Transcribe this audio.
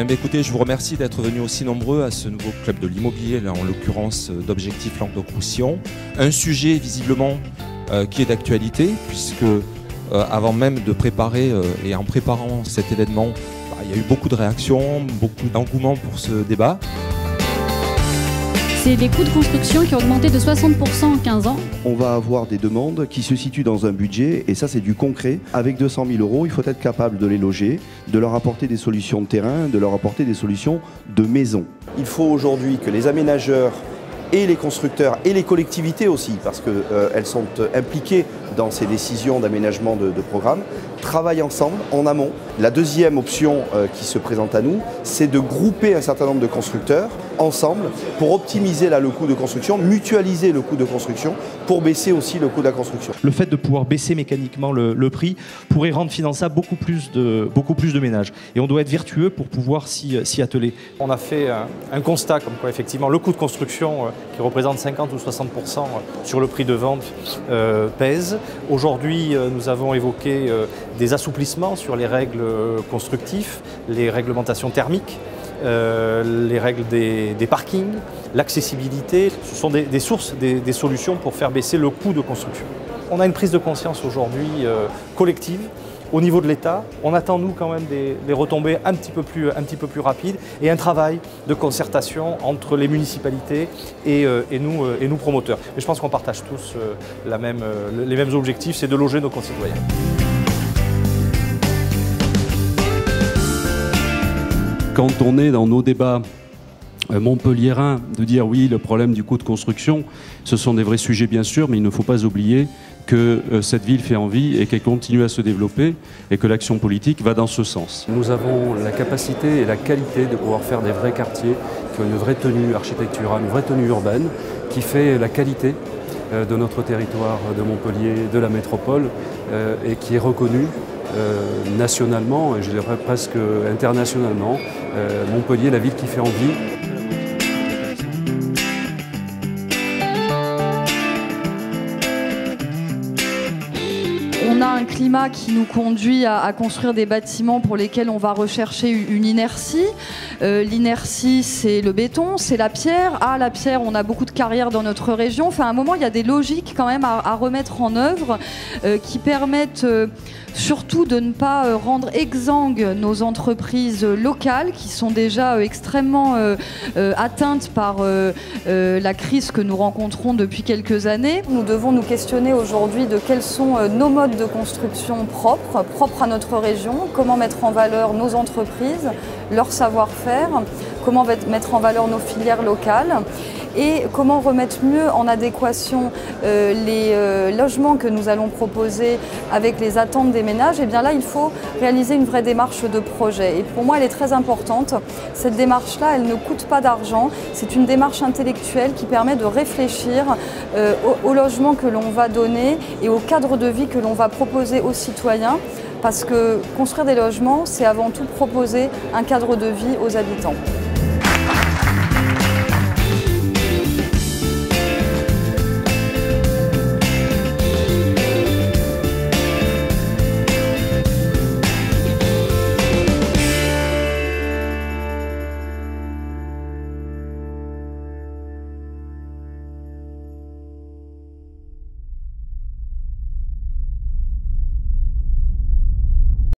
Écoutez, je vous remercie d'être venus aussi nombreux à ce nouveau club de l'immobilier, là en l'occurrence d'Objectif Languedoc-Roussillon. Un sujet visiblement qui est d'actualité, puisque avant même de préparer et en préparant cet événement, il y a eu beaucoup de réactions, beaucoup d'engouement pour ce débat. C'est les coûts de construction qui ont augmenté de 60% en 15 ans. On va avoir des demandes qui se situent dans un budget, et ça c'est du concret. Avec 200 000 €, il faut être capable de les loger, de leur apporter des solutions de terrain, de leur apporter des solutions de maison. Il faut aujourd'hui que les aménageurs et les constructeurs et les collectivités aussi, parce qu'elles sont impliquées dans ces décisions d'aménagement de programme, travaillent ensemble en amont. La deuxième option qui se présente à nous, c'est de grouper un certain nombre de constructeurs ensemble pour optimiser le coût de construction, mutualiser le coût de construction pour baisser aussi le coût de la construction. Le fait de pouvoir baisser mécaniquement le prix pourrait rendre finançable beaucoup plus de ménages. Et on doit être vertueux pour pouvoir s'y atteler. On a fait un constat comme quoi effectivement le coût de construction qui représente 50 ou 60% sur le prix de vente pèse. Aujourd'hui, nous avons évoqué des assouplissements sur les règles constructives, les réglementations thermiques, les règles des parkings, l'accessibilité. Ce sont des sources, des solutions pour faire baisser le coût de construction. On a une prise de conscience aujourd'hui collective. Au niveau de l'État, on attend nous quand même des retombées un petit peu plus rapides et un travail de concertation entre les municipalités et nous promoteurs. Mais je pense qu'on partage tous les mêmes objectifs, c'est de loger nos concitoyens. Quand on est dans nos débats montpelliérains, de dire oui, le problème du coût de construction, ce sont des vrais sujets bien sûr, mais il ne faut pas oublier que cette ville fait envie et qu'elle continue à se développer et que l'action politique va dans ce sens. Nous avons la capacité et la qualité de pouvoir faire des vrais quartiers qui ont une vraie tenue architecturale, une vraie tenue urbaine, qui fait la qualité de notre territoire de Montpellier, de la métropole, et qui est reconnue nationalement, et je dirais presque internationalement. Montpellier, la ville qui fait envie. On a un climat qui nous conduit à construire des bâtiments pour lesquels on va rechercher une inertie. L'inertie, c'est le béton, c'est la pierre. La pierre, on a beaucoup de carrières dans notre région. Enfin, à un moment, il y a des logiques quand même à remettre en œuvre qui permettent surtout de ne pas rendre exsangues nos entreprises locales qui sont déjà extrêmement atteintes par la crise que nous rencontrons depuis quelques années. Nous devons nous questionner aujourd'hui de quels sont nos modes de construction propres à notre région, comment mettre en valeur nos entreprises, leur savoir-faire, comment mettre en valeur nos filières locales et comment remettre mieux en adéquation les logements que nous allons proposer avec les attentes des ménages. Et bien là, il faut réaliser une vraie démarche de projet. Et pour moi, elle est très importante. Cette démarche-là, elle ne coûte pas d'argent. C'est une démarche intellectuelle qui permet de réfléchir au logement que l'on va donner et au cadre de vie que l'on va proposer aux citoyens. Parce que construire des logements, c'est avant tout proposer un cadre de vie aux habitants.